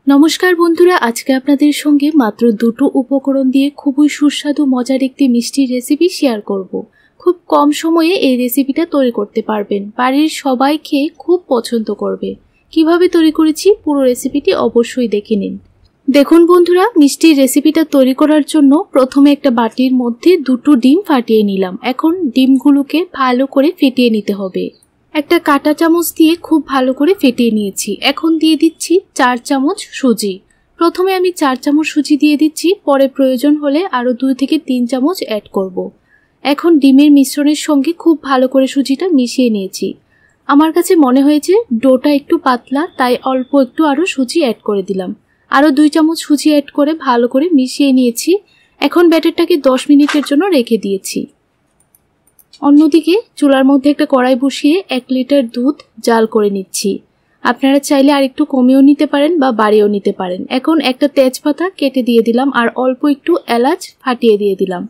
নমস্কার বন্ধুরা, আজকে আপনাদের সঙ্গে মাত্র দুটো উপকরণ দিয়ে খুবই সুস্বাদু মজার একটি মিষ্টির রেসিপি শেয়ার করব। খুব কম সময়ে এই রেসিপিটা তৈরি করতে পারবেন, বাড়ির সবাই খেয়ে খুব পছন্দ করবে। কিভাবে তৈরি করেছি পুরো রেসিপিটি অবশ্যই দেখে নিন। দেখুন বন্ধুরা, মিষ্টির রেসিপিটা তৈরি করার জন্য প্রথমে একটা বাটির মধ্যে দুটো ডিম ফাটিয়ে নিলাম। এখন ডিমগুলোকে ভালো করে ফেটিয়ে নিতে হবে। একটা কাঁটা চামচ দিয়ে খুব ভালো করে ফেটিয়ে নিয়েছি। এখন দিয়ে দিচ্ছি 4 চামচ সুজি। প্রথমে আমি 4 চামচ সুজি দিয়ে দিচ্ছি, পরে প্রয়োজন হলে আরও 2 থেকে 3 চামচ অ্যাড করব। এখন ডিমের মিশ্রণের সঙ্গে খুব ভালো করে সুজিটা মিশিয়ে নিয়েছি। আমার কাছে মনে হয়েছে ডোটা একটু পাতলা, তাই অল্প একটু আরও সুজি অ্যাড করে দিলাম। আরও 2 চামচ সুজি অ্যাড করে ভালো করে মিশিয়ে নিয়েছি। এখন ব্যাটারটাকে 10 মিনিটের জন্য রেখে দিয়েছি। অন্যদিকে চুলার মধ্যে একটা কড়াই বসিয়ে 1 লিটার দুধ জাল করে নিচ্ছি। আপনারা চাইলে আরেকটু কমিয়েও নিতে পারেন বা বাড়িয়েও নিতে পারেন। এখন একটা তেজপাতা কেটে দিয়ে দিলাম আর অল্প একটু এলাচ ফাটিয়ে দিয়ে দিলাম,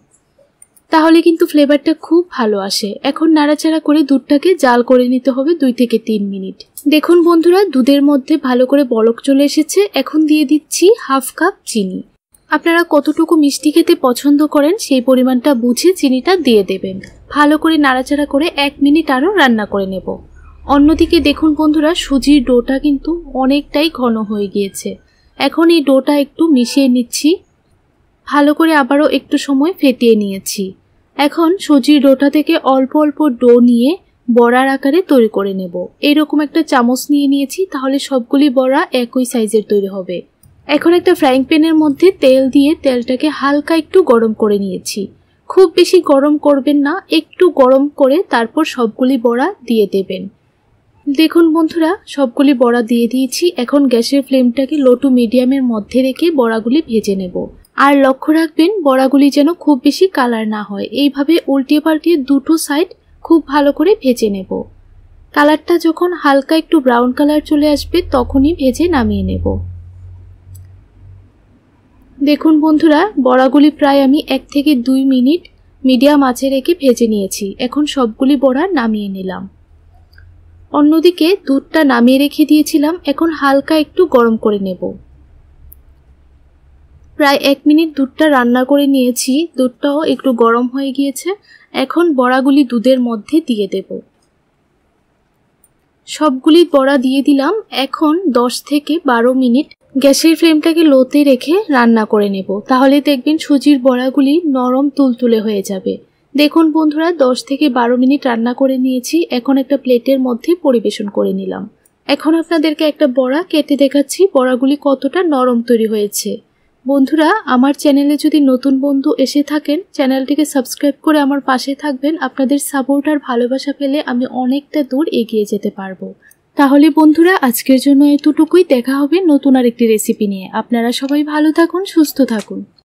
তাহলে কিন্তু ফ্লেভারটা খুব ভালো আসে। এখন নাড়াচাড়া করে দুধটাকে জাল করে নিতে হবে 2 থেকে 3 মিনিট। দেখুন বন্ধুরা, দুধের মধ্যে ভালো করে বলক চলে এসেছে। এখন দিয়ে দিচ্ছি হাফ কাপ চিনি। আপনারা কতটুকু মিষ্টি খেতে পছন্দ করেন সেই পরিমাণটা বুঝে চিনিটা দিয়ে দেবেন। ভালো করে নাড়াচাড়া করে 1 মিনিট আরও রান্না করে নেব। অন্যদিকে দেখুন বন্ধুরা, সুজির ডোটা কিন্তু অনেকটাই ঘন হয়ে গিয়েছে। এখন এই ডোটা একটু মিশিয়ে নিচ্ছি। ভালো করে আবারও একটু সময় ফেটিয়ে নিয়েছি। এখন সুজির ডোটা থেকে অল্প অল্প ডো নিয়ে বড়ার আকারে তৈরি করে নেব। এরকম একটা চামচ নিয়ে নিয়েছি, তাহলে সবগুলি বড়া একই সাইজের তৈরি হবে। এখন একটা ফ্রাইং প্যানের মধ্যে তেল দিয়ে তেলটাকে হালকা একটু গরম করে নিয়েছি। খুব বেশি গরম করবেন না, একটু গরম করে তারপর সবগুলি বড়া দিয়ে দেবেন। দেখুন বন্ধুরা, সবগুলি বড়া দিয়ে দিয়েছি। এখন গ্যাসের ফ্লেমটাকে লো টু মিডিয়ামের মধ্যে রেখে বড়াগুলি ভেজে নেব। আর লক্ষ্য রাখবেন বড়াগুলি যেন খুব বেশি কালার না হয়। এইভাবে উল্টিয়ে পাল্টিয়ে দুটো সাইড খুব ভালো করে ভেজে নেব। কালারটা যখন হালকা একটু ব্রাউন কালার চলে আসবে তখনই ভেজে নামিয়ে নেব। দেখুন বন্ধুরা, বড়াগুলি প্রায় আমি 1 থেকে 2 মিনিট মিডিয়াম আঁচে রেখে ভেজে নিয়েছি। এখন সবগুলি বড়া নামিয়ে নিলাম। অন্যদিকে দুধটা নামিয়ে রেখে দিয়েছিলাম, এখন হালকা একটু গরম করে নেব। প্রায় 1 মিনিট দুধটা রান্না করে নিয়েছি। দুধটাও একটু গরম হয়ে গিয়েছে। এখন বড়াগুলি দুধের মধ্যে দিয়ে দেব। সবগুলি বড়া দিয়ে দিলাম। এখন 10 থেকে 12 মিনিট গ্যাসের ফ্লেমটাকে লোতে রেখে রান্না করে নেব। তাহলে দেখবেন সুজির বড়াগুলি নরম তুলতুলে হয়ে যাবে। দেখুন বন্ধুরা, 10 থেকে 12 মিনিট রান্না করে নিয়েছি। এখন একটা প্লেটের মধ্যে পরিবেশন করে নিলাম। এখন আপনাদেরকে একটা বড়া কেটে দেখাচ্ছি বড়াগুলি কতটা নরম তৈরি হয়েছে। বন্ধুরা, আমার চ্যানেলে যদি নতুন বন্ধু এসে থাকেন, চ্যানেলটিকে সাবস্ক্রাইব করে আমার পাশে থাকবেন। আপনাদের সাপোর্ট আর ভালোবাসা পেলে আমি অনেকটা দূর এগিয়ে যেতে পারবো। তাহলে বন্ধুরা, আজকের জন্য এতটুকুই। দেখা হবে নতুন আরেকটি রেসিপি নিয়ে। আপনারা সবাই ভালো থাকুন, সুস্থ থাকুন।